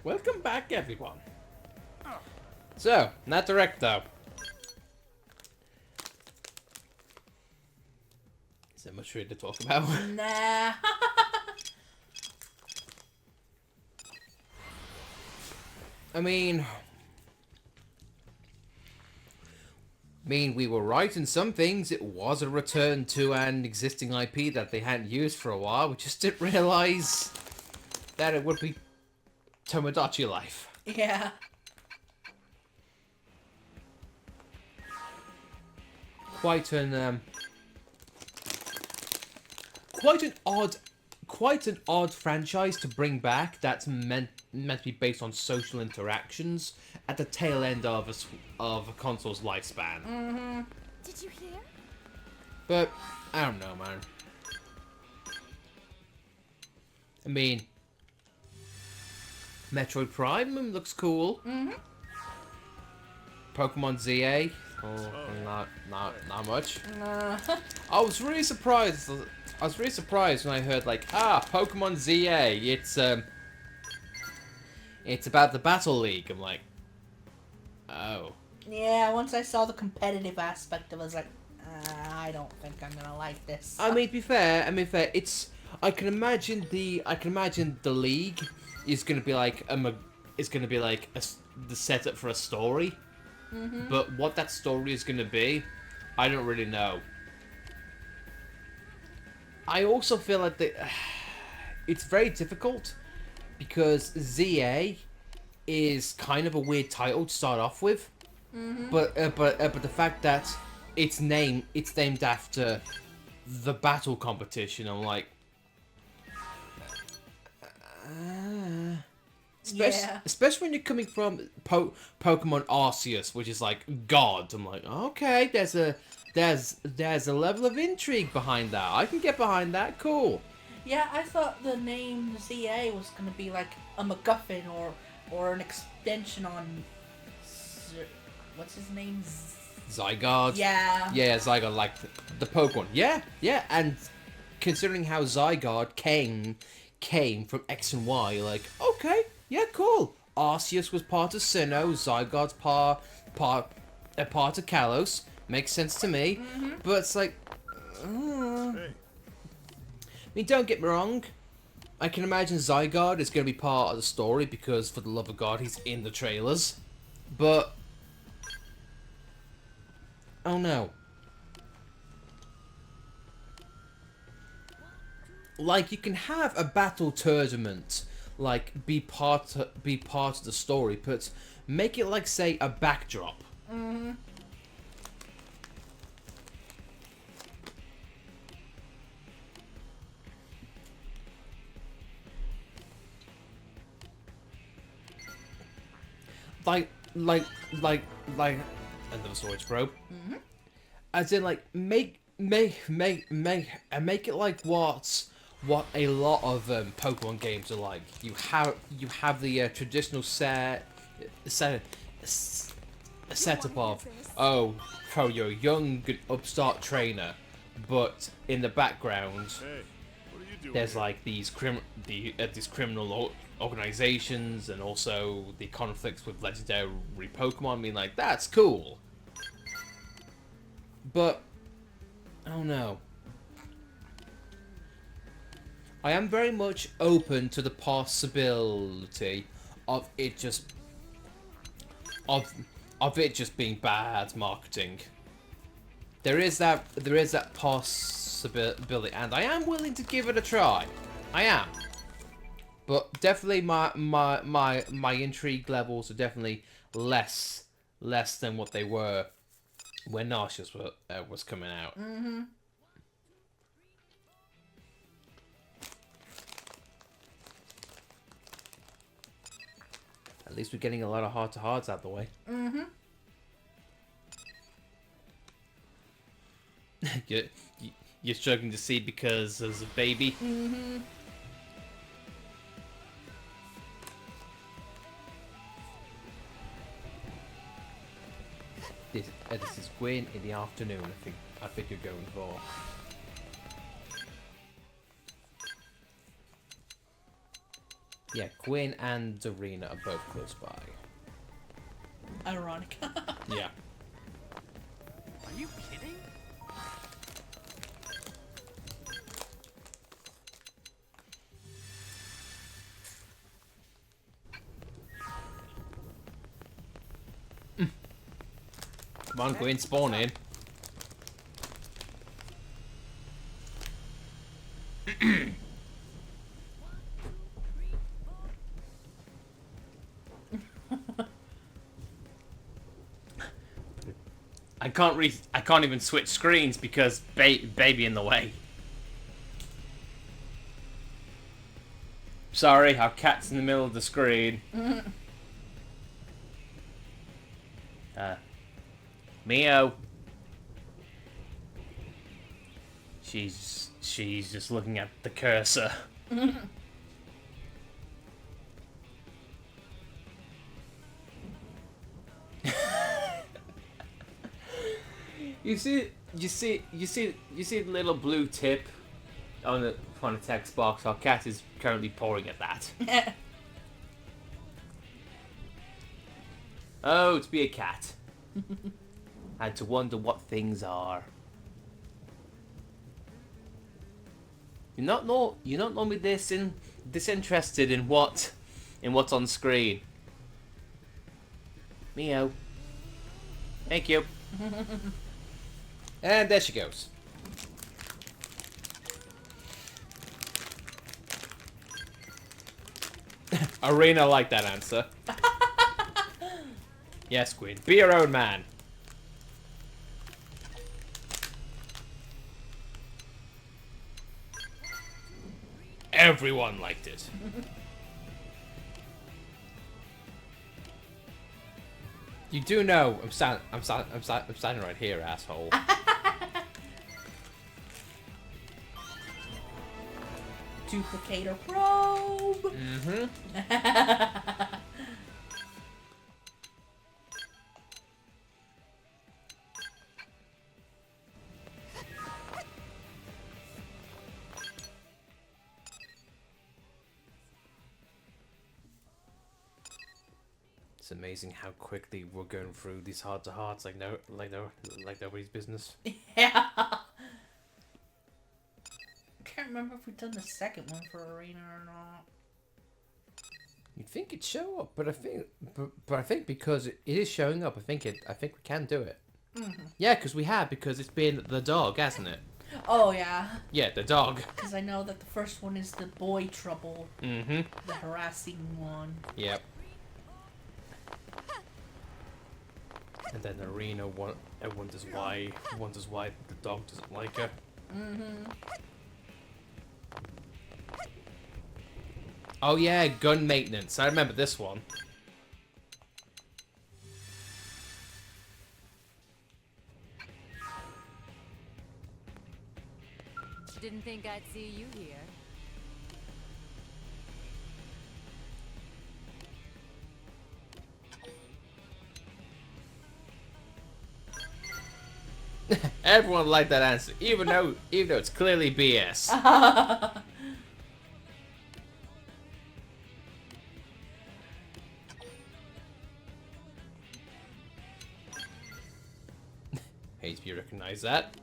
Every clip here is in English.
Welcome back, everyone. So, not direct though. Is there much really to talk about? Nah. I mean, we were right in some things. It was a return to an existing IP that they hadn't used for a while. We just didn't realize that it would be Tomodachi Life. Yeah. Quite an odd franchise to bring back. That's meant to be based on social interactions at the tail end of a console's lifespan. Mm-hmm. Did you hear? But I don't know, man. I mean, Metroid Prime looks cool. Mm-hmm. Pokemon ZA, not much. Nah. I was really surprised. I was really surprised when I heard like, Pokemon ZA. It's about the Battle League. I'm like, oh. Yeah, once I saw the competitive aspect, I was like, I don't think I'm gonna like this. I mean, to be fair. It's. I can imagine the league is gonna be like the setup for a story. Mm-hmm. But what that story is gonna be, I don't really know. I also feel like it's very difficult because ZA is kind of a weird title to start off with. Mm-hmm. But the fact that it's named after the battle competition, I'm like, especially when you're coming from Pokemon Arceus, which is like God. I'm like, okay, there's a level of intrigue behind that. I can get behind that. Cool. Yeah, I thought the name ZA was gonna be like a MacGuffin or an extension on what's his name? Zygarde. Yeah. Yeah, Zygarde, like the Pokemon. Yeah, and considering how Zygarde came from X and Y, like, okay, yeah, cool. Arceus was part of Sinnoh, Zygarde's part of Kalos. Makes sense to me. Mm-hmm. But it's like, I mean, don't get me wrong. I can imagine Zygarde is going to be part of the story because, for the love of God, he's in the trailers. But, oh no. Like, you can have a battle tournament, like, be part of the story, but make it like, say, a backdrop. Mm-hmm. Like another storage probe. Mm-hmm. As in, like, make it like what a lot of Pokemon games are like. You have the traditional setup of you're a young upstart trainer, but in the background there's like these criminal organizations and also the conflicts with legendary Pokemon. I mean, like, that's cool. But I don't know. I am very much open to the possibility of it just being bad marketing. There is that possibility, and I am willing to give it a try. I am. But definitely my intrigue levels are definitely less than what they were when Arceus was coming out. Mm-hmm. At least we're getting a lot of heart-to-hearts out the way. Mm-hmm. You're struggling to see because as a baby. Mm-hmm. This is Gwen in the afternoon. I think you're going for. Yeah, Gwyn and Arena are both close by. Ironic. Yeah. Are you kidding? Come on, Gwyn, spawn in. I can't even switch screens because baby in the way. Sorry, our cat's in the middle of the screen. Mio. She's just looking at the cursor. You see the little blue tip on the text box. Our cat is currently pouring at that. Oh, to be a cat. And to wonder what things are. You're not normally disinterested in what's on screen. Meow. Thank you. And there she goes. Arena liked that answer. Yes, Queen. Be your own man. Everyone liked it. You do know I'm standing right here, asshole. Duplicator probe. It's amazing how quickly we're going through these heart-to-hearts like nobody's business. Yeah. Can't remember if we've done the second one for Arena or not. You'd think it'd show up, but I think because it is showing up, I think we can do it. Yeah, because we have, because it's been the dog, hasn't it? Oh yeah. Yeah, the dog. Because I know that the first one is the boy trouble. The harassing one. Yep. And then Arena wonders why the dog doesn't like her. Oh yeah, gun maintenance. I remember this one. Didn't think I'd see you here. Everyone liked that answer, even though it's clearly BS. Hate if you recognize that.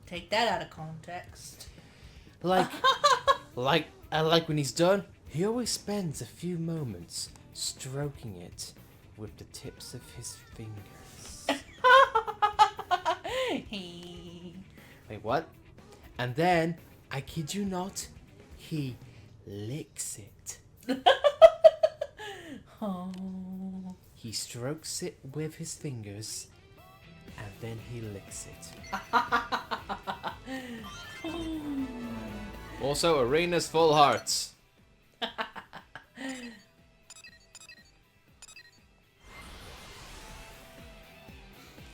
Take that out of context. Like when he's done, he always spends a few moments stroking it with the tips of his fingers. Wait, what? And then, I kid you not, he licks it. Oh. He strokes it with his fingers, and then he licks it. Also, Arena's full hearts.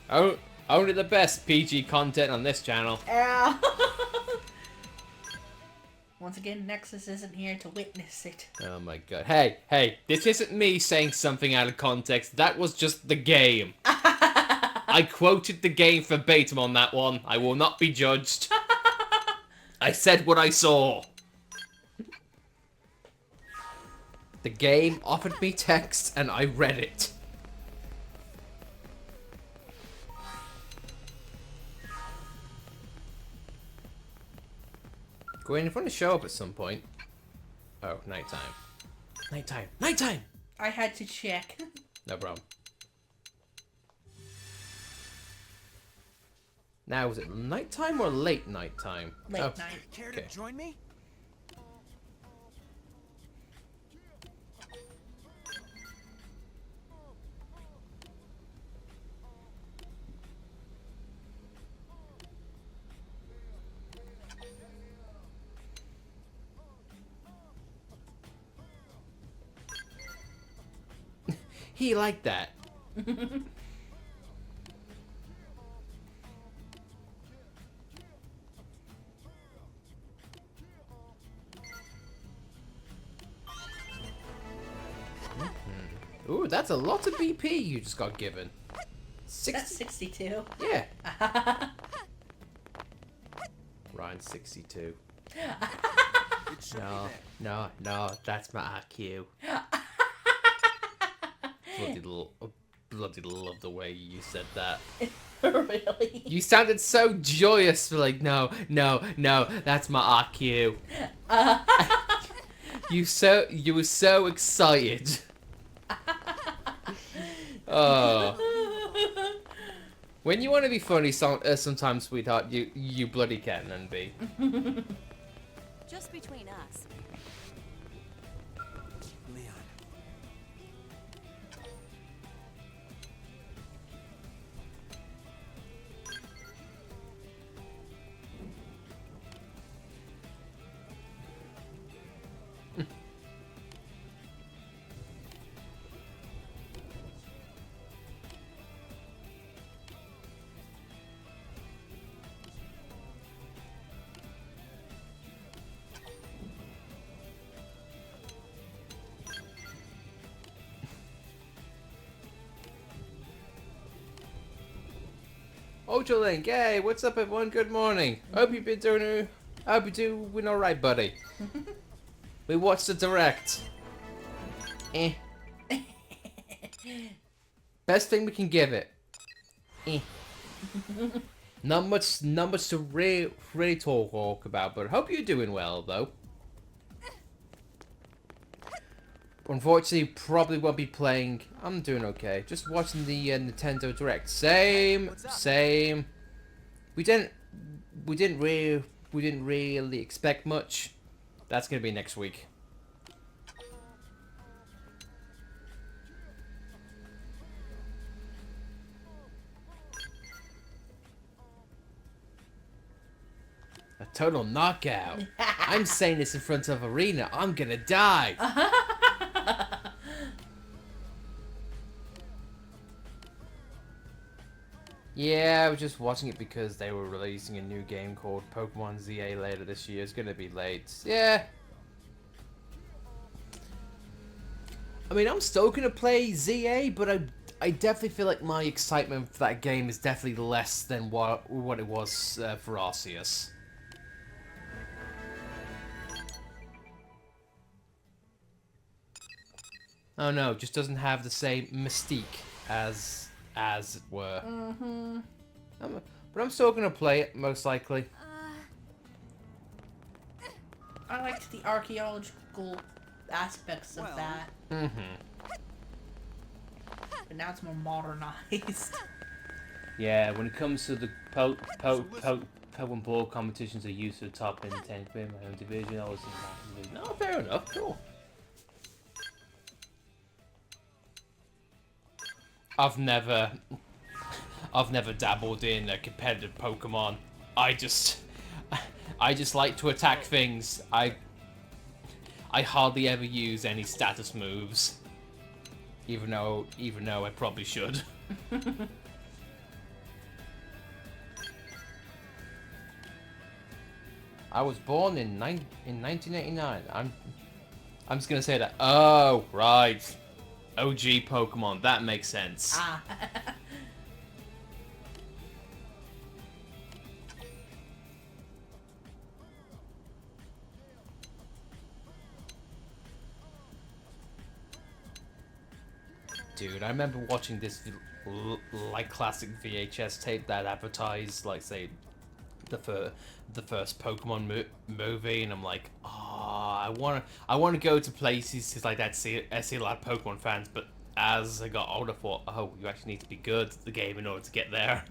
Oh, only the best PG content on this channel. Yeah. Once again, Nexus isn't here to witness it. Oh my god. Hey, this isn't me saying something out of context. That was just the game. I quoted the game verbatim on that one. I will not be judged. I said what I saw. The game offered me text and I read it. Gwen, if you want to show up at some point. Oh, nighttime. Nighttime. Nighttime! I had to check. No problem. Now, is it nighttime or late nighttime? Late Oh, night. Care okay. to join me? He liked that. Ooh, that's a lot of BP you just got given. That's 62. Yeah. Ryan 62. It should No, be no, no, that's my IQ. Bloody love the way you said that. Really? You sounded so joyous, like, no, no, no, that's my IQ. You were so excited. Oh. When you want to be funny, sometimes, sweetheart, you bloody can and be. Just between us. Leon. Ultra Link, hey, what's up, everyone? Good morning. Hope you've been doing. Hope you're doing all right, buddy. We watched the direct. Eh. Best thing we can give it. Eh. Not much to really talk about, but hope you're doing well, though. Unfortunately, probably won't be playing. I'm doing okay. Just watching the Nintendo Direct. Same. We didn't really expect much. That's gonna be next week. A total knockout. I'm saying this in front of Arena. I'm gonna die. Yeah, I was just watching it because they were releasing a new game called Pokemon ZA later this year. It's gonna be late. Yeah. I mean, I'm still gonna play ZA, but I definitely feel like my excitement for that game is definitely less than what it was for Arceus. Oh no, it just doesn't have the same mystique as it were. Mm-hmm. But I'm still gonna play it, most likely. I liked the archaeological aspects of Well. that, Mm-hmm. but now it's more modernized. Yeah, when it comes to the Pokemon Ball competitions, I used to the top in 10th in my own division. I was in that division. Oh, fair enough. Cool. I've never dabbled in a competitive Pokemon. I just like to attack things. I hardly ever use any status moves, even though I probably should. I was born in 1989. I'm just gonna say that. Oh, right. OG Pokemon. That makes sense. Ah. Dude, I remember watching this like classic VHS tape that advertised, like, say, the first Pokemon movie, and I'm like, oh, I wanna go to places like that, see a lot of Pokemon fans, but as I got older, I thought, oh, you actually need to be good at the game in order to get there.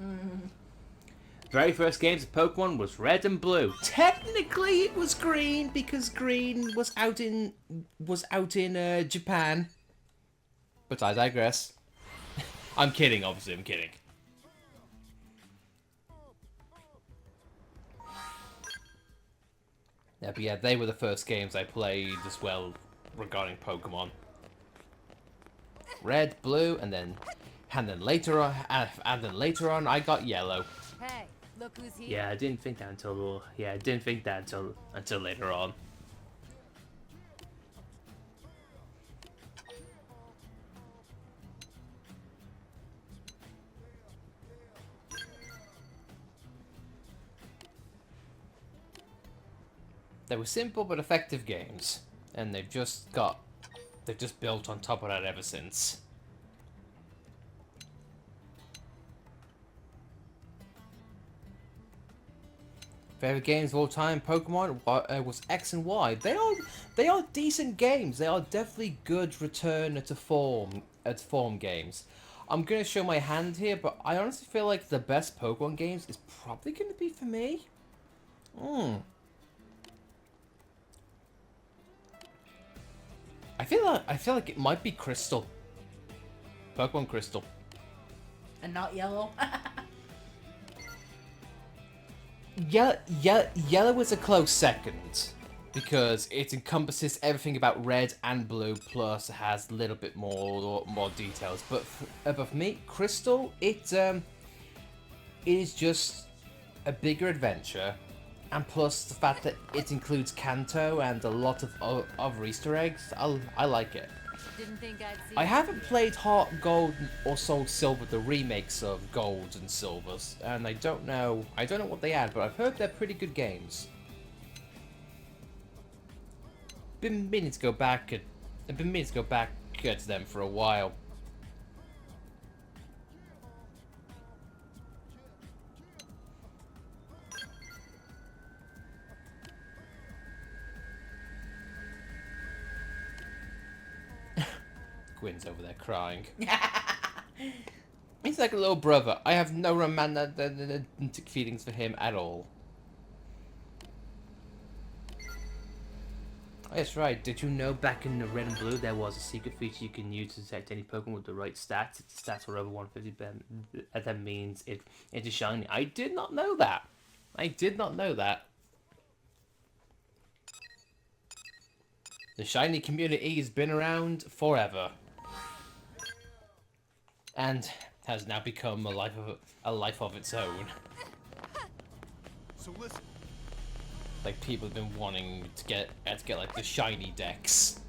Very first games of Pokemon was Red and Blue. Technically, it was Green because Green was out in Japan. But I digress. I'm kidding, obviously. I'm kidding. Yeah, but yeah, they were the first games I played as well regarding Pokemon. Red, Blue, and then later on, I got Yellow. Hey, look who's here. Yeah, I didn't think that until later on. They were simple but effective games, and they've just built on top of that ever since. Favorite games of all time, Pokemon was X and Y. They are decent games. They are definitely good return to form games. I'm gonna show my hand here, but I honestly feel like the best Pokemon games is probably gonna be for me. I feel like it might be Crystal. Pokemon Crystal. And not yellow. Yellow is a close second because it encompasses everything about Red and Blue, plus it has a little bit more details. But for me, Crystal, it is just a bigger adventure, and plus the fact that it includes Kanto and a lot of other Easter eggs. I like it. Didn't think I'd see I haven't played Heart Gold or Soul Silver, the remakes of Gold and Silvers, and I don't know what they add, but I've heard they're pretty good games. Been meaning to go back to them for a while. Gwyn's over there crying. He's like a little brother. I have no romantic feelings for him at all. Oh, that's right. Did you know back in the Red and Blue there was a secret feature you can use to detect any Pokemon with the right stats? If the stats were over 150, that means it is shiny. I did not know that. The shiny community has been around forever, and has now become a life of its own. So listen. Like, people have been wanting to get like the shiny decks.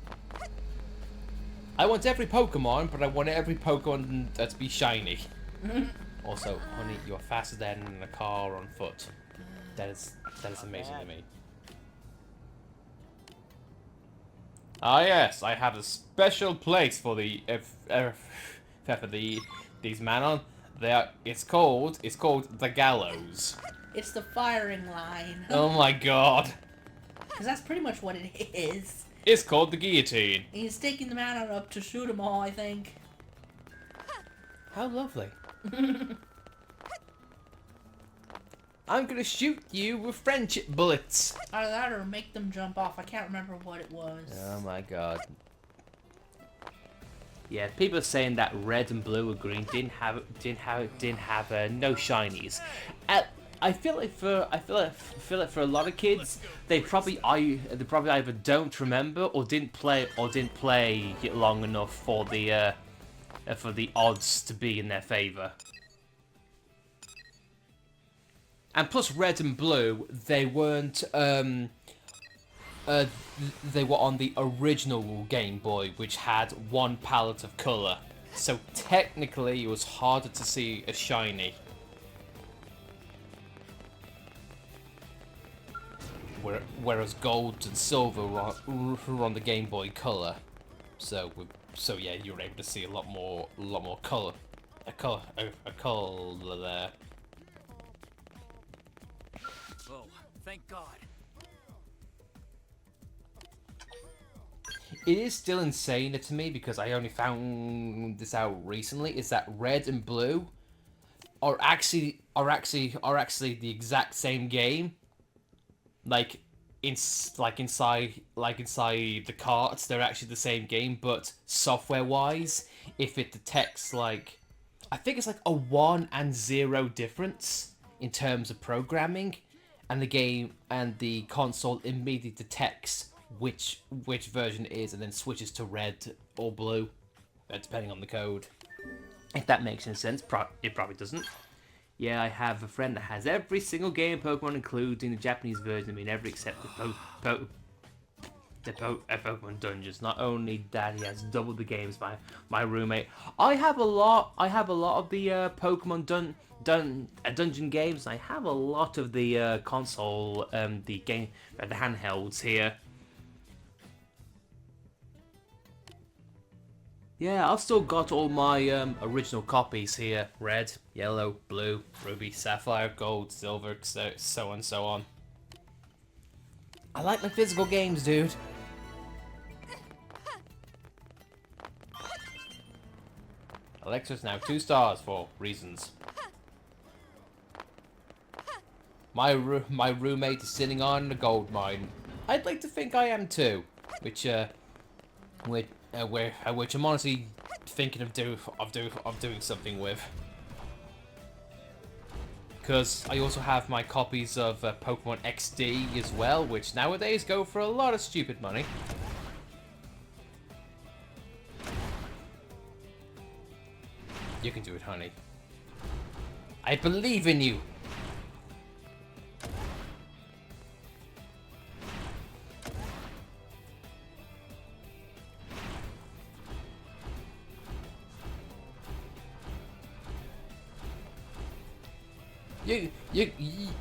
I want every Pokemon, but I want every Pokemon to be shiny. Also, honey, you're faster than in a car or on foot. That is amazing to me. Ah yes, I have a special place for these Manon. It's called the Gallows. It's the firing line. Oh my god. Because that's pretty much what it is. It's called the Guillotine. And he's taking the man up to shoot them all, I think. How lovely. I'm gonna shoot you with friendship bullets. Either that or make them jump off. I can't remember what it was. Oh my god. Yeah, people are saying that Red and Blue or Green didn't have no shinies. I feel like for a lot of kids, they probably either don't remember or didn't play it long enough for the odds to be in their favor. And plus, Red and Blue, they weren't they were on the original Game Boy, which had one palette of color. So technically, it was harder to see a shiny. Whereas Gold and Silver were on the Game Boy Color. So So yeah, you were able to see a lot more color, a color there. Oh, thank God. It is still insane to me because I only found this out recently. Is that red and blue are actually the exact same game. Like inside the carts, they're actually the same game, but software wise, if it detects like, I think it's like a 1 and 0 difference in terms of programming, and the game and the console immediately detects which version it is and then switches to red or blue, depending on the code. If that makes any sense, it probably doesn't. Yeah, I have a friend that has every single game Pokemon, including the Japanese version. I mean, every except the Pokemon Dungeons. Not only that, he has double the games. My roommate. I have a lot of the Pokemon dungeon games. I have a lot of the console, the handhelds here. Yeah, I've still got all my original copies here. Red, yellow, blue, ruby, sapphire, gold, silver, so on, so on. I like my physical games, dude. Alexa's now 2 stars for reasons. My roommate is sitting on a gold mine. I'd like to think I am too, which I'm honestly thinking of doing something with. Because I also have my copies of Pokemon XD as well, which nowadays go for a lot of stupid money. You can do it, honey. I believe in you.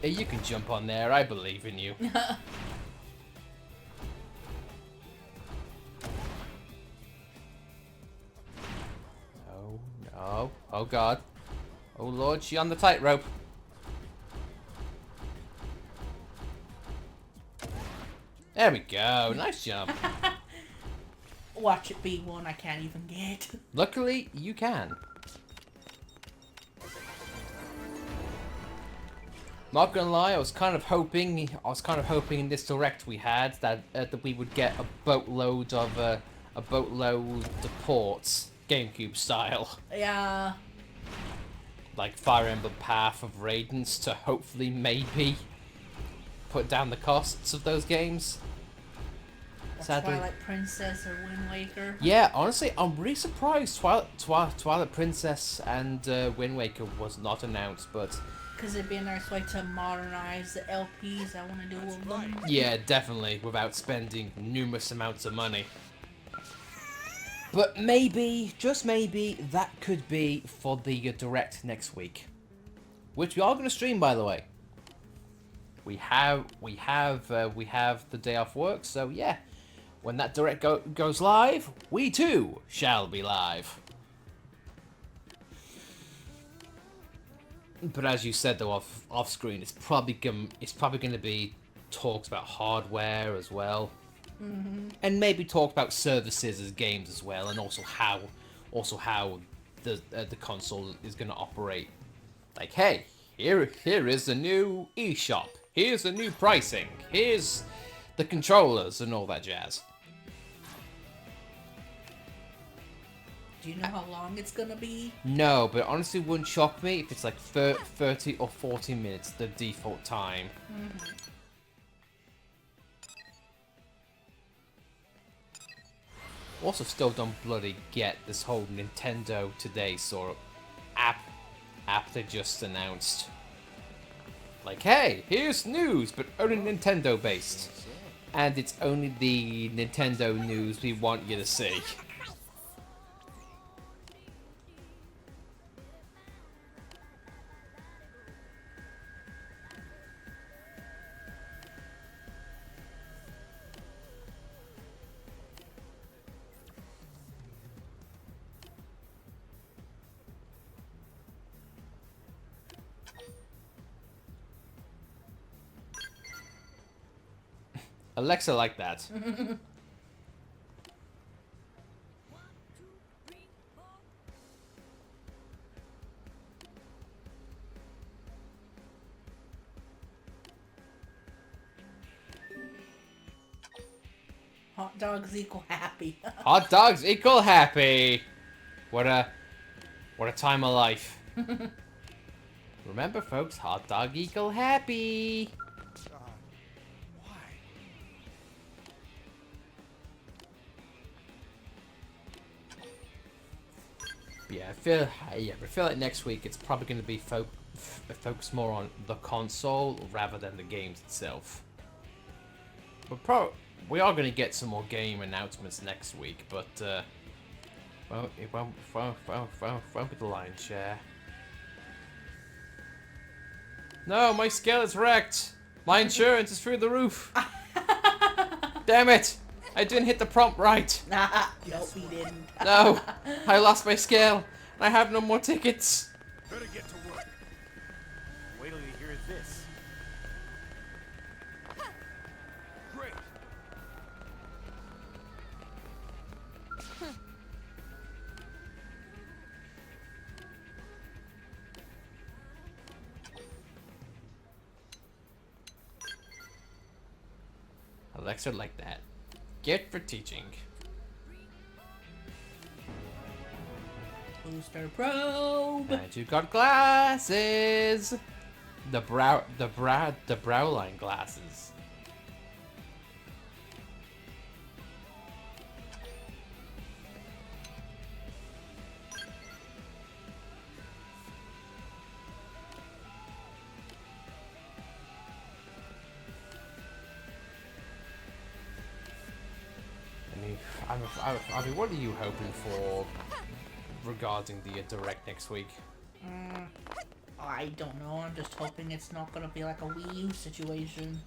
You can jump on there. I believe in you. Oh no! Oh God! Oh Lord! She on the tightrope. There we go. Nice jump. Watch it be one I can't even get. Luckily, you can. Not gonna lie, I was kind of hoping in this direct we had that we would get a boatload of ports, GameCube style, Yeah. like Fire Emblem Path of Radiance, to hopefully maybe put down the costs of those games. Or Sadly. Twilight Princess or Wind Waker. Yeah, honestly, I'm really surprised Twilight Princess and Wind Waker was not announced, but. Because it'd be a nice way to modernize the LPs I want to do with them. Yeah, definitely, without spending numerous amounts of money. But maybe, just maybe, that could be for the direct next week, which we are going to stream, by the way. We have the day off work, so yeah, when that direct goes live, we too shall be live. But as you said, though, off screen, it's probably going to be talks about hardware as well, and maybe talk about services as games as well, and also how the console is going to operate. Like, hey, here is the new eShop. Here's the new pricing. Here's the controllers and all that jazz. Do you know how long it's gonna be? No, but honestly, wouldn't shock me if it's like 30 or 40 minutes, the default time. Also, still don't bloody get this whole Nintendo Today sort of app they just announced. Like, hey, here's news, but only Nintendo based, and it's only the Nintendo news we want you to see. Alexa like that. Hot dogs equal happy. Hot dogs equal happy. What a time of life. Remember, folks, hot dog equal happy. Why? Yeah, I feel like next week it's probably going to be focus more on the console rather than the games itself. But we are going to get some more game announcements next week, but well, it won't be the lion's share. No, my scale is wrecked. My insurance is through the roof. Damn it! I didn't hit the prompt right. Nope, he didn't. No, I lost my scale. I have no more tickets. Better get to work. Wait till you hear this. Great. Alexa like that. Get for teaching. Booster probe. And you got glasses. The brow line glasses. I mean, what are you hoping for regarding the Direct next week? I don't know. I'm just hoping it's not gonna be like a Wii U situation.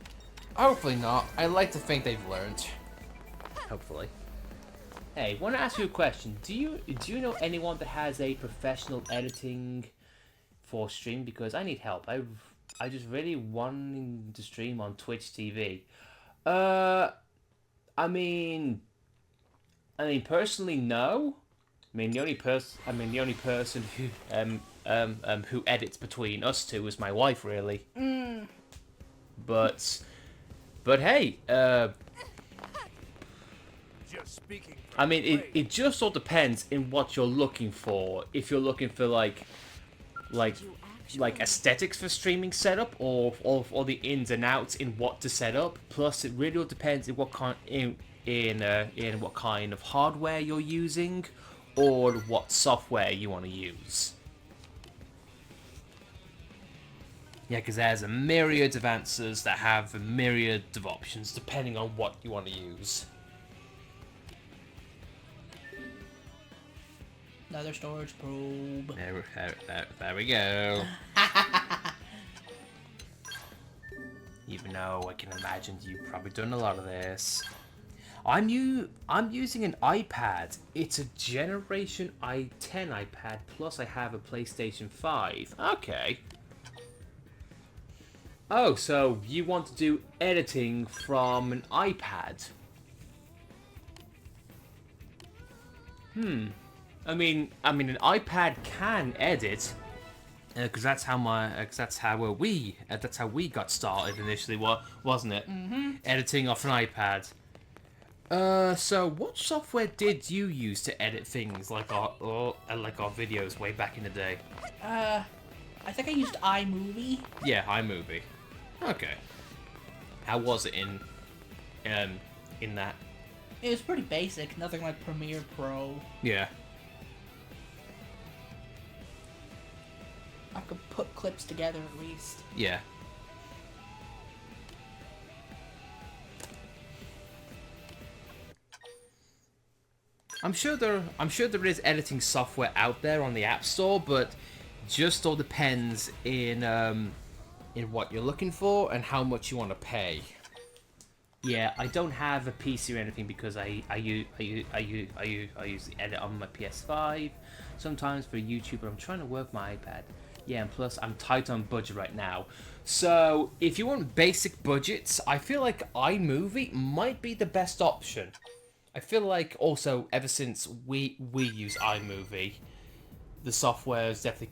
Hopefully not. I like to think they've learned. Hopefully. Hey, want to ask you a question? Do you know anyone that has a professional editing for stream? Because I need help. I just really wanting to stream on Twitch TV. I mean, personally, no. The only person who edits between us two is my wife, really. But hey, Just speaking. I mean, it just all depends in what you're looking for. If you're looking for like aesthetics for streaming setup, or the ins and outs in what to set up. Plus, it really all depends in what kind in what kind of hardware you're using, or what software you want to use. Yeah, because there's a myriad of answers that have a myriad of options depending on what you want to use. Another storage probe. There we go. Even though I can imagine you've probably done a lot of this. I'm using an iPad. It's a Generation i10 iPad, plus I have a PlayStation 5. Okay. Oh, so you want to do editing from an iPad? I mean, an iPad can edit, because that's how we got started initially, wasn't it? Mm-hmm. Editing off an iPad. So what software did you use to edit things like our videos way back in the day? I think I used iMovie. Yeah, iMovie. Okay. How was it in that? It was pretty basic, nothing like Premiere Pro. Yeah. I could put clips together at least. Yeah. I'm sure there is editing software out there on the App Store, but just all depends in what you're looking for and how much you want to pay. Yeah, I don't have a PC or anything because I use the edit on my PS5 sometimes for YouTube, but I'm trying to work my iPad. Yeah, and plus I'm tight on budget right now. So if you want basic budgets, I feel like iMovie might be the best option. I feel like also ever since we use iMovie, the software has definitely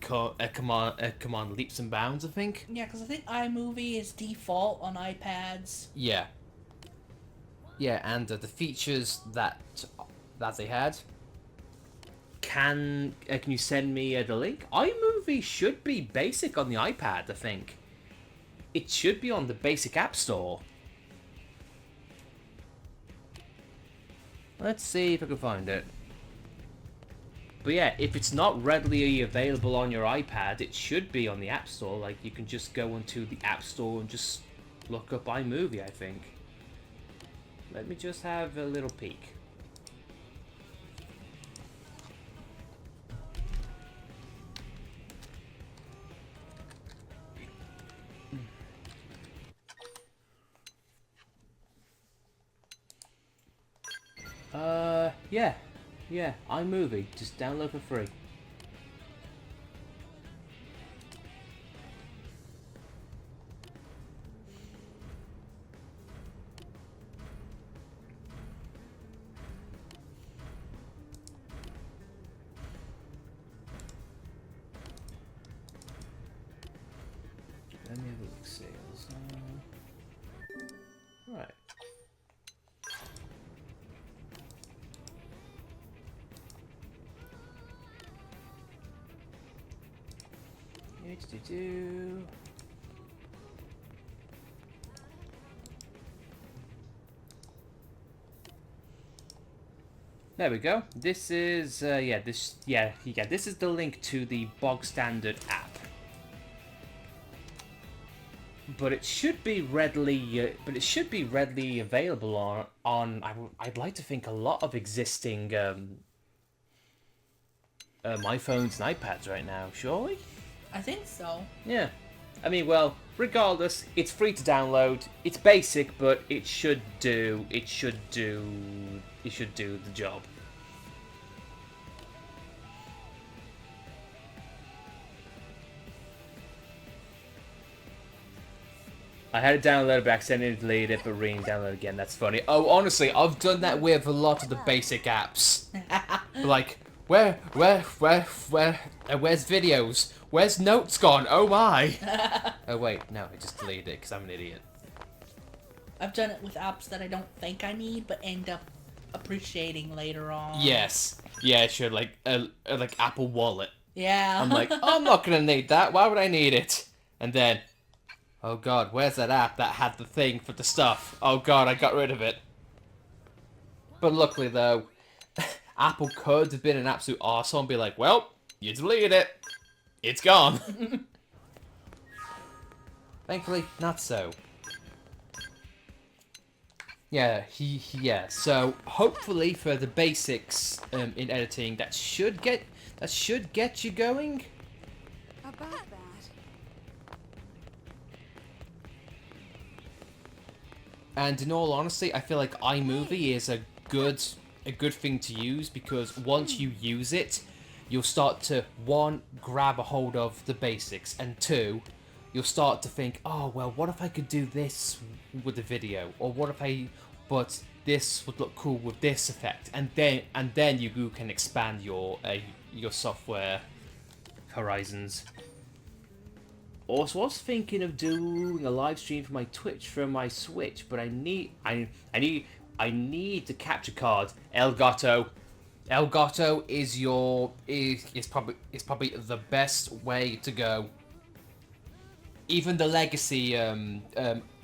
command leaps and bounds, I think. Yeah, because I think iMovie is default on iPads. Yeah. Yeah, and the features that they had. Can you send me the link? iMovie should be basic on the iPad, I think. It should be on the basic app store. Let's see if I can find it. But yeah, if it's not readily available on your iPad, it should be on the App Store. Like, you can just go onto the App Store and just look up iMovie, I think. Let me just have a little peek. Yeah, iMovie. Just download for free. Let me have a look. Sales. Right. Do. There we go. This is this is the link to the bog standard app. But it should be readily available on I'd like to think a lot of existing iPhones and iPads right now, surely? I think so. Yeah. I mean, well, regardless, it's free to download. It's basic, but it should do the job. I had it downloaded, but accidentally deleted it, but re-download again. That's funny. Oh, honestly, I've done that with a lot of the basic apps. Like, where's videos? Where's notes gone? Oh my! Oh wait, no, I just deleted it because I'm an idiot. I've done it with apps that I don't think I need, but end up appreciating later on. Yes, yeah, sure, like Apple Wallet. Yeah. I'm like, oh, I'm not gonna need that. Why would I need it? And then, oh god, where's that app that had the thing for the stuff? Oh god, I got rid of it. But luckily though, Apple could have been an absolute arsehole and be like, well, you deleted it. It's gone. Thankfully, not so. Yeah, so hopefully for the basics in editing, that should get you going. About that. And in all honesty, I feel like iMovie is a good thing to use because once you use it, you'll start to, one, grab a hold of the basics, and two, you'll start to think, oh, well, what if I could do this with the video? Or what if but this would look cool with this effect? And then you can expand your software horizons. Also, I was thinking of doing a live stream for my Twitch from my Switch, but I need the capture card. Elgato is probably the best way to go. Even the legacy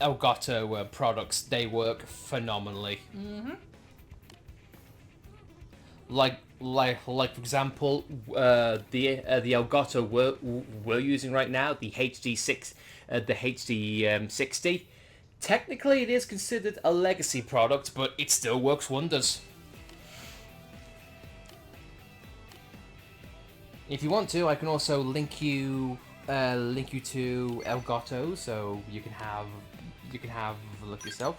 Elgato products, they work phenomenally. Mm-hmm. Like for example, the Elgato we're using right now, the HD60. Technically, it is considered a legacy product, but it still works wonders. If you want to, I can also link you to Elgato, so you can have a look yourself.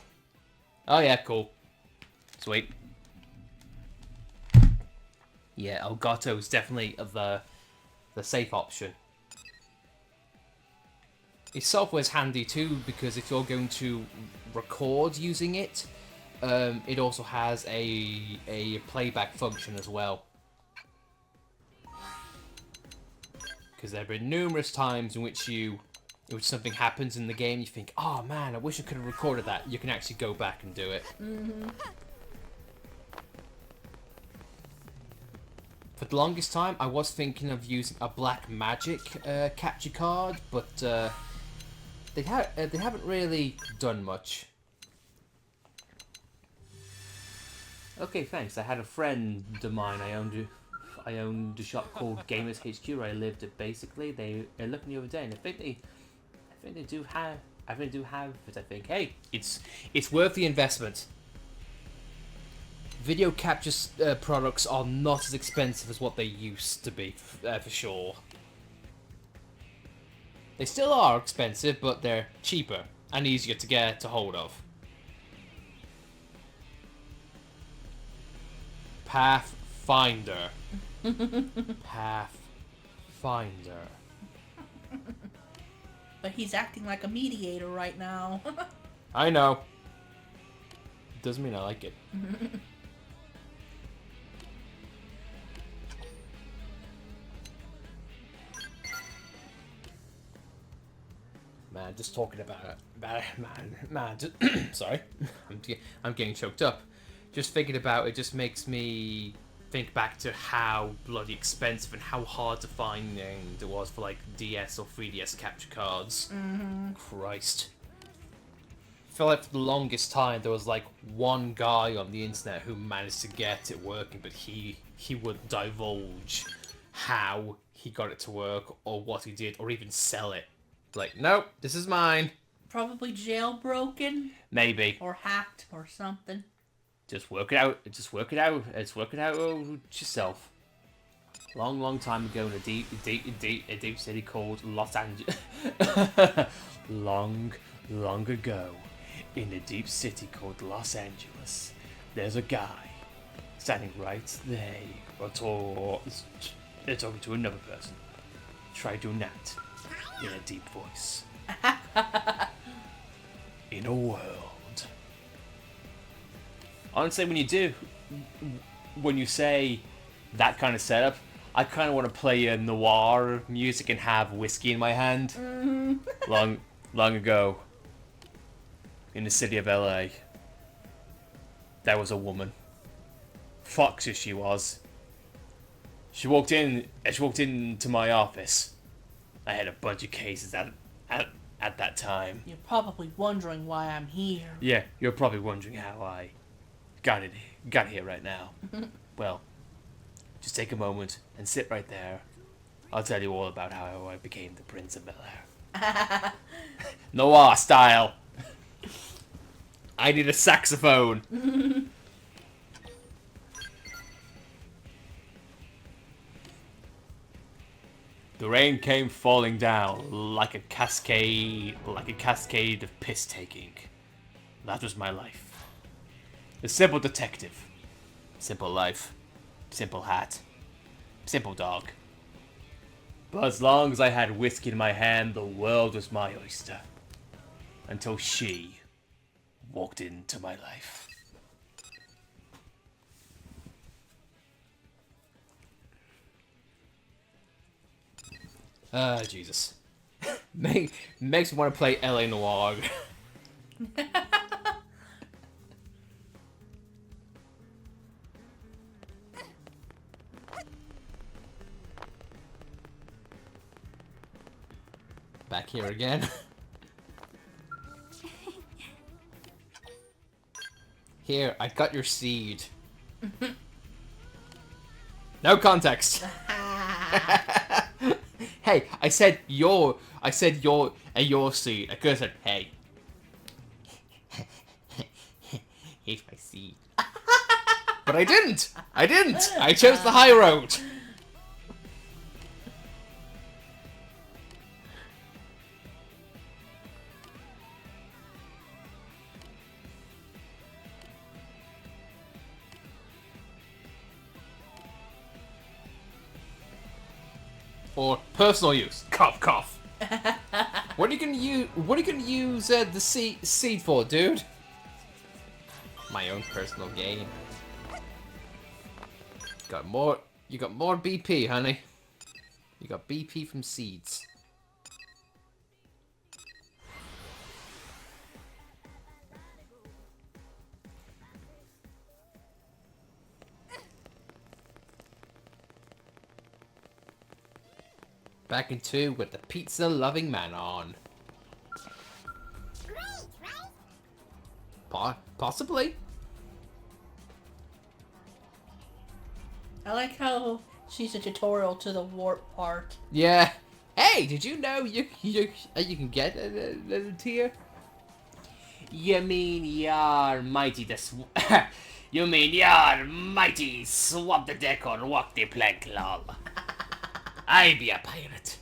Oh yeah, cool, sweet. Yeah, Elgato is definitely the safe option. Its software is handy too because if you're going to record using it, it also has a playback function as well. Because there have been numerous times in which something happens in the game, you think, oh man, I wish I could have recorded that. You can actually go back and do it. Mm-hmm. For the longest time, I was thinking of using a black magic capture card, but they haven't really done much. Okay, thanks. I had a friend of mine. I owned a shop called Gamers HQ where I lived. Basically, they looked me the other day, and I think they do have. I think they do have it. I think. Hey, it's worth the investment. Video capture products are not as expensive as what they used to be, for sure. They still are expensive, but they're cheaper and easier to get a hold of. Pathfinder. Pathfinder. But he's acting like a mediator right now. I know. Doesn't mean I like it. Man, just talking about it. Man, just, sorry. I'm getting choked up. Just thinking about it just makes me think back to how bloody expensive and how hard to find it was for like DS or 3DS capture cards. Mm-hmm. Christ. I feel like for the longest time there was like one guy on the internet who managed to get it working, but he wouldn't divulge how he got it to work or what he did or even sell it. Like, nope, this is mine. Probably jailbroken. Maybe. Or hacked or something. Just work it out. Just work it out. Just work it out yourself. Long time ago in a deep city called Los Angeles. long ago in a deep city called Los Angeles, there's a guy standing right there. They're talking to another person. Try doing that in a deep voice. In a world. Honestly, when you say that kind of setup, I kind of want to play a noir music and have whiskey in my hand. Mm-hmm. Long ago, in the city of LA, there was a woman. Foxy she was. She walked into my office. I had a bunch of cases at that time. You're probably wondering why I'm here. Yeah, you're probably wondering how I got here right now. Well, just take a moment and sit right there. I'll tell you all about how I became the Prince of Bel-Air. Noir style. I need a saxophone. The rain came falling down like a cascade of piss-taking. That was my life. A simple detective. Simple life. Simple hat. Simple dog. But as long as I had whiskey in my hand, the world was my oyster. Until she walked into my life. Jesus. Makes me want to play LA Noir. Back here again. Here, I got your seed. No context. Hey, I said your seed. I could have said, hey. Here's my seed. But I didn't. I chose the high road. Or personal use. Cough, cough. What are you gonna use? What are you gonna use the seed for, dude? My own personal gain. Got more. You got more BP, honey. You got BP from seeds. Back in 2 with the pizza-loving man on. Possibly. I like how she's a tutorial to the warp part. Yeah. Hey, did you know you can get a tier? You mean you're mighty You mean you're mighty swap the deck or walk the plank, lol. I be a pirate.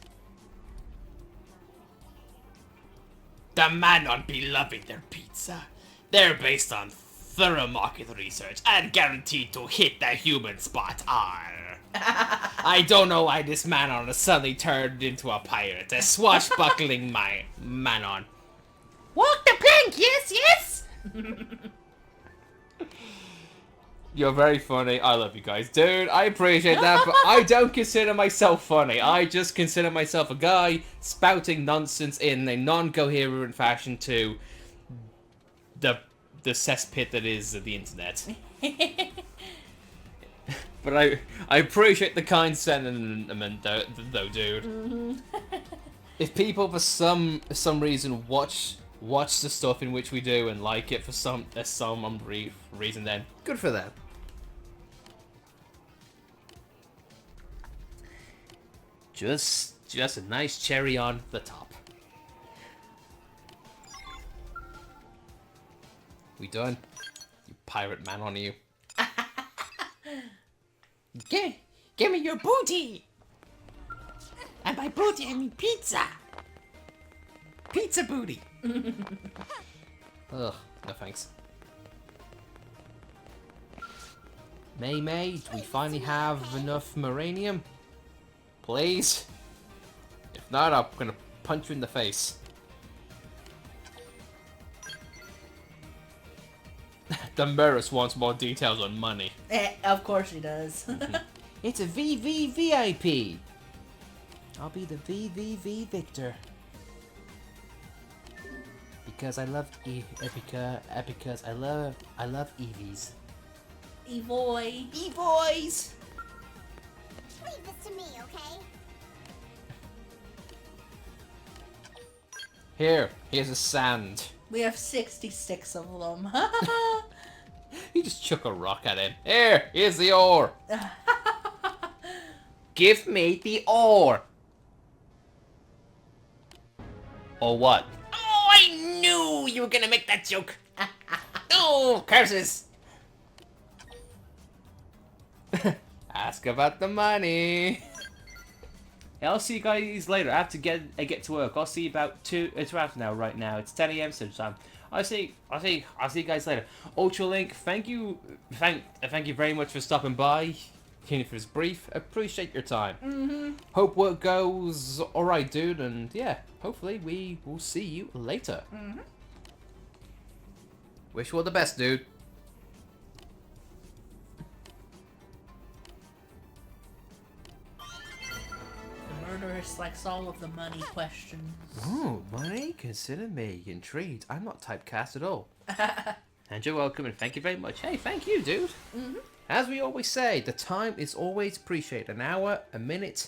The man on be loving their pizza. They're based on thorough market research and guaranteed to hit the human spot. Arr. I don't know why this man on suddenly turned into a pirate. A swashbuckling my man on. Walk the plank, yes, yes! You're very funny. I love you guys. Dude, I appreciate that, but I don't consider myself funny. I just consider myself a guy spouting nonsense in a non-coherent fashion to the cesspit that is the internet. But I appreciate the kind sentiment though, dude. If people for some reason watch the stuff in which we do and like it for some reason, then good for them. Just a nice cherry on the top. We done? You pirate man on you. Give me your booty! And by booty, I mean pizza! Pizza booty! Ugh, no thanks. May, do we finally have enough Moranium? Please? If not, I'm gonna punch you in the face. The Merus wants more details on money. Of course he does. It's a VVVIP. I'll be the VVV Victor. Because I love because I love EVs. Evoy. Evoys. Leave this to me, okay? Here's a sand. We have 66 of them. You just chuck a rock at him. Here's the ore. Give me the ore. Or what? Oh, I knew you were gonna make that joke! Oh, curses! Ask about the money. Yeah, I'll see you guys later. I have to get to work. I'll see you about 2 hours now. Right now, it's 10 a.m. Central Time. I'll see you guys later. Ultralink, thank you very much for stopping by. Even if it's brief, appreciate your time. Hope work goes alright, dude, and yeah, hopefully we will see you later. Wish you all the best, dude. The murderess likes all of the money questions. Oh, money? Consider me intrigued. I'm not typecast at all. And you're welcome, and thank you very much. Hey, thank you, dude. As we always say, the time is always appreciated. An hour, a minute.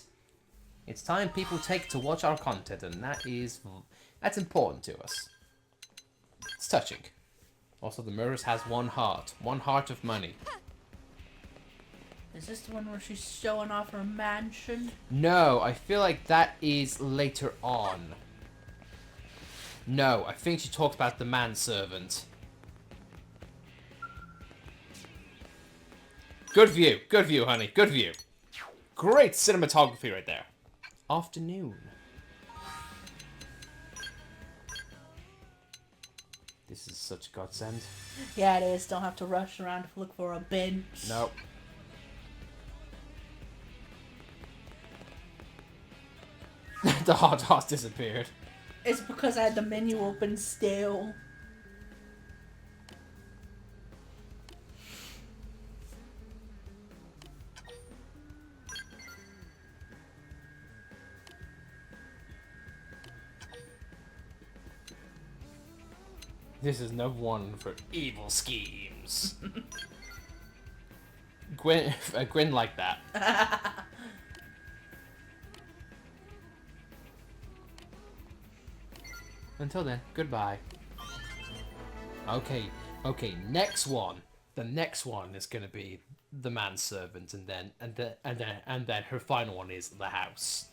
It's time people take to watch our content, and that's important to us. It's touching. Also, the Mirrors has one heart of money. Is this the one where she's showing off her mansion? No, I feel like that is later on. No, I think she talked about the manservant. Good view, honey, good view. Great cinematography right there. Afternoon. This is such a godsend. Yeah, it is. Don't have to rush around to look for a bench. Nope. The hot dog disappeared. It's because I had the menu open still. This is no one for evil schemes. Grin like that. Until then, goodbye. Okay, next one. The next one is gonna be the manservant, and then her final one is the house.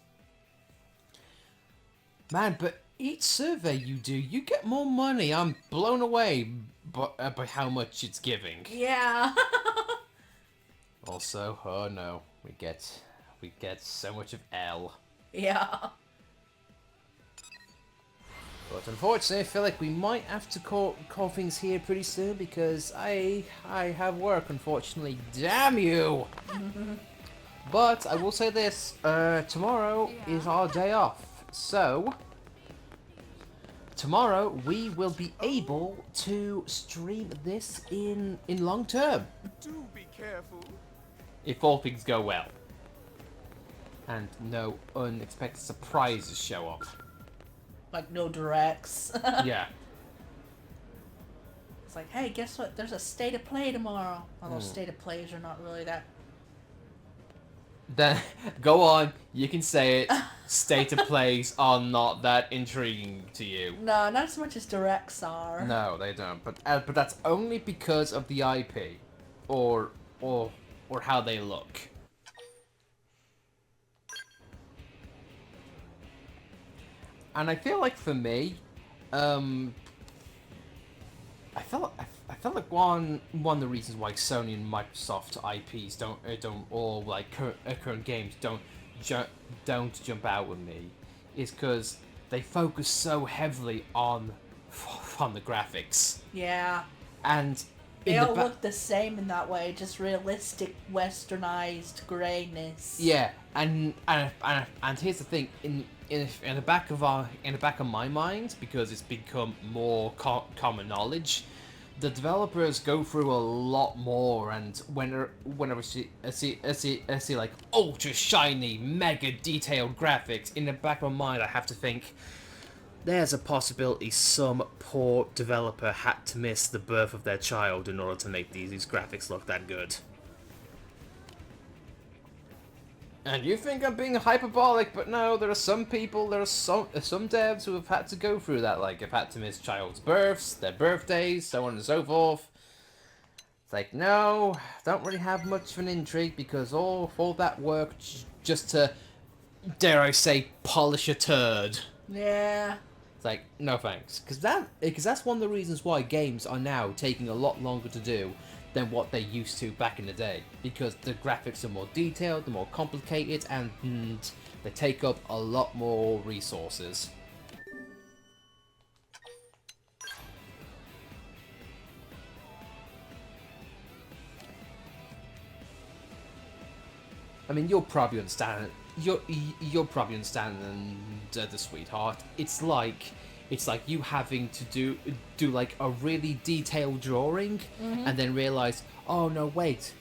Man, but each survey you do, you get more money. I'm blown away by how much it's giving. Yeah. Also, oh no, we get so much of L. Yeah. But unfortunately, I feel like we might have to call things here pretty soon because I have work, unfortunately. Damn you! But I will say this, tomorrow is our day off. So, tomorrow we will be able to stream this in long term. Do be careful. If all things go well. And no unexpected surprises show up. Like no directs. Yeah. It's like, hey, guess what? There's a state of play tomorrow. Although state of plays are not really that. Then go on, you can say it. State of plays are not that intriguing to you. No, not as much as directs are. No, they don't. But that's only because of the IP, or how they look. And I feel like for me, I felt like one of the reasons why Sony and Microsoft IPs don't or like current games don't jump out with me is because they focus so heavily on the graphics. Yeah. And They all look the same in that way, just realistic, westernized grayness. yeah, and here's the thing, in the back of my mind, because it's become more common knowledge, the developers go through a lot more, and whenever I see like ultra shiny, mega detailed graphics, in the back of my mind I have to think, there's a possibility some poor developer had to miss the birth of their child in order to make these graphics look that good. And you think I'm being hyperbolic, but no, there are some people, there are some devs who have had to go through that, like, have had to miss child's births, their birthdays, so on and so forth. It's like, no, don't really have much of an intrigue, because all that work just to, dare I say, polish a turd. Yeah. It's like, no thanks. Because that's one of the reasons why games are now taking a lot longer to do than what they used to back in the day. Because the graphics are more detailed, they're more complicated, and they take up a lot more resources. I mean, you'll probably understand it. You'll probably understand the sweetheart. It's like you having to do like a really detailed drawing, and then realize, oh no wait,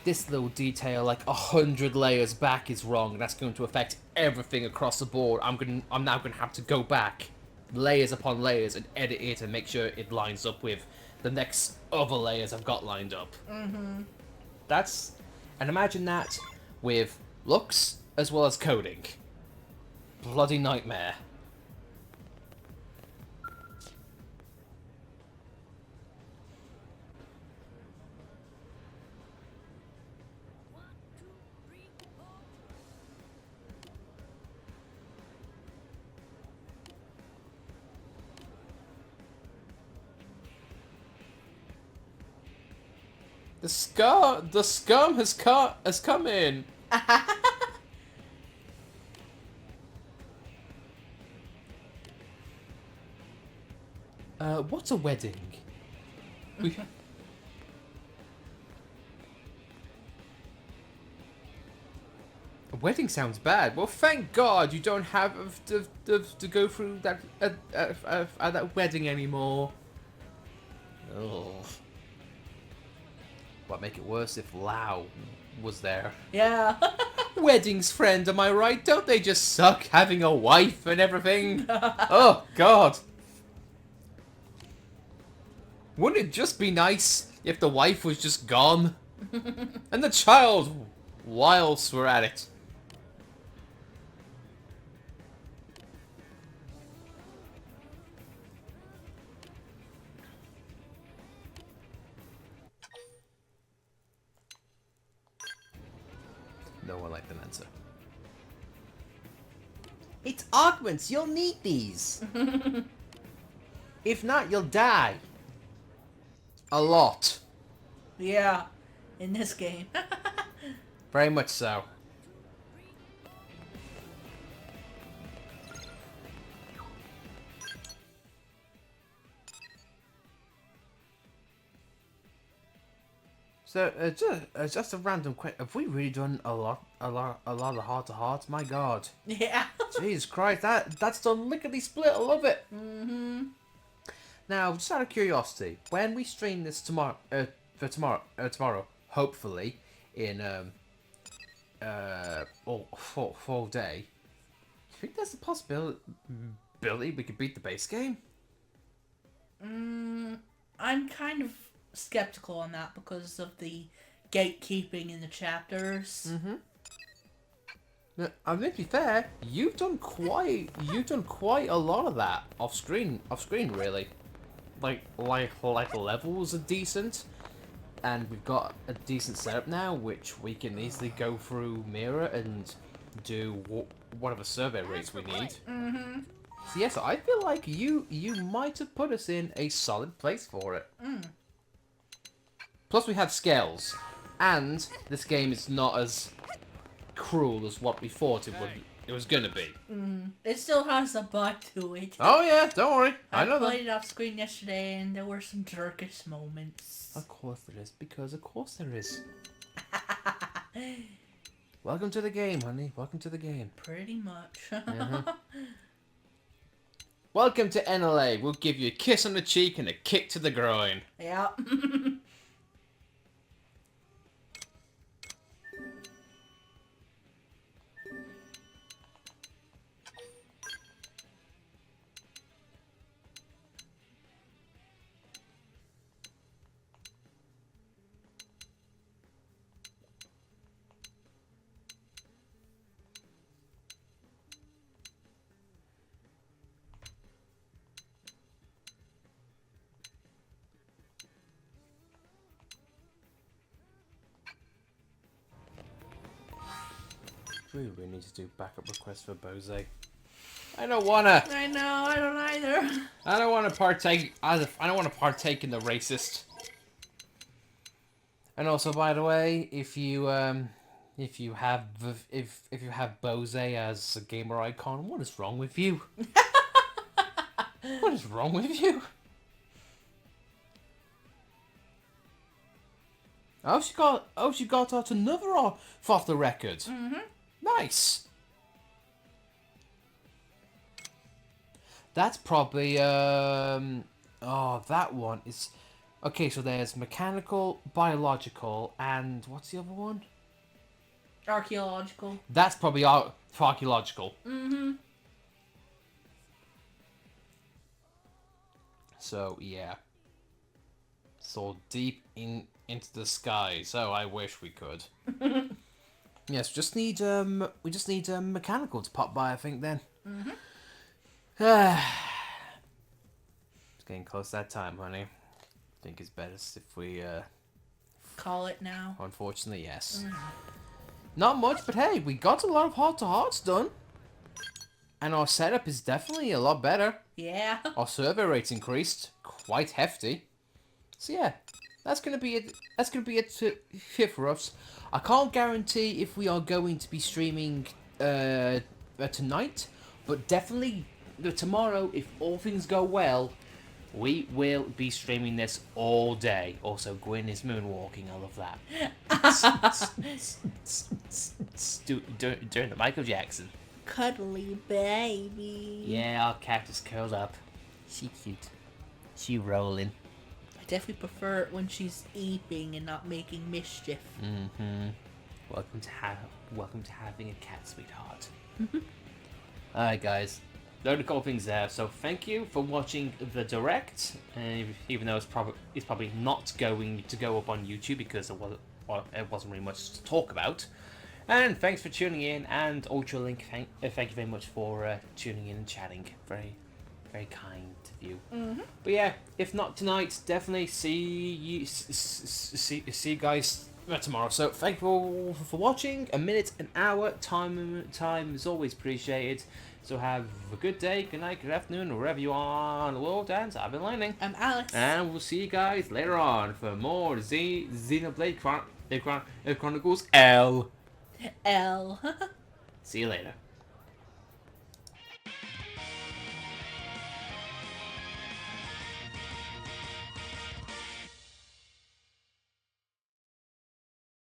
this little detail like 100 layers back is wrong, and that's going to affect everything across the board. I'm now gonna have to go back layers upon layers and edit it and make sure it lines up with the next other layers I've got lined up. And imagine that with looks as well as coding. Bloody nightmare. The scum has come in. What's a wedding? wedding sounds bad. Well, thank God you don't have to go through that that wedding anymore. Oh. What make it worse if Lau was there? Yeah. Weddings, friend, am I right? Don't they just suck having a wife and everything? Oh, God. Wouldn't it just be nice if the wife was just gone? And the child, whilst we're at it. No one liked the answer. It's augments. You'll need these. If not, you'll die. A lot. Yeah. In this game. Very much so. So, just a random question. Have we really done a lot of heart-to-hearts? My God. Yeah. Jesus Christ, that's done lickety split. I love it. Mm-hmm. Now, just out of curiosity, when we stream this tomorrow, tomorrow, hopefully, in full day, do you think there's a possibility we could beat the base game? I'm kind of skeptical on that because of the gatekeeping in the chapters. Mm-hmm. Now, I mean, to be fair, you've done quite a lot of that off screen, really. Like levels are decent, and we've got a decent setup now, which we can easily go through Mirror and do whatever survey rates we need. Mm-hmm. So yes, I feel like you might have put us in a solid place for it. Plus we have scales, and this game is not as cruel as what we thought it was gonna be. It still has a bug to it. Oh yeah, don't worry, I know played that. it off screen yesterday, and there were some jerkish moments. Of course there is, because of course there is. Welcome to the game, honey. Welcome to the game. Pretty much. Welcome to NLA. We'll give you a kiss on the cheek and a kick to the groin. Yeah. We really need to do backup requests for Bose. I don't wanna. I know, I don't either. I don't want to partake. I don't want to partake in the racist. And also, by the way, if you have Bose as a gamer icon, what is wrong with you? What is wrong with you? Oh, she got out another off the record. Mm-hmm. Nice. That's probably oh, that one is okay. So there's mechanical, biological, and what's the other one? Archaeological. That's probably archaeological. Mm-hmm. So yeah. So deep into the sky. So I wish we could. Yes, we just need mechanical to pop by, I think, then. Mm-hmm. It's getting close to that time, honey. I think it's best if we, Call it now. unfortunately, yes. Not much, but hey, we got a lot of heart-to-hearts done. And our setup is definitely a lot better. Yeah. Our survey rates increased quite hefty. So yeah, that's gonna be it. That's gonna be it here for us. I can't guarantee if we are going to be streaming tonight, but definitely tomorrow, if all things go well, we will be streaming this all day. Also, Gwyn is moonwalking. I love that. doing the Michael Jackson. Cuddly baby. Yeah, our cactus curled up. She cute. She rolling. I definitely prefer it when she's eating and not making mischief. Mm-hmm. Welcome to having a cat, sweetheart. Alright, guys. There are a couple of things there. So thank you for watching the direct, even though it's probably not going to go up on YouTube because it wasn't really much to talk about. And thanks for tuning in, and Ultralink, thank you very much for tuning in and chatting. Very, very kind of you. Mm-hmm. But yeah, if not tonight, definitely see you guys tomorrow. So thank you for watching. A minute, an hour, time is always appreciated. So have a good day, good night, good afternoon, or wherever you are in the world. And I've been Lightning. I'm Alex. And we'll see you guys later on for more Xenoblade Chronicles L. L. See you later.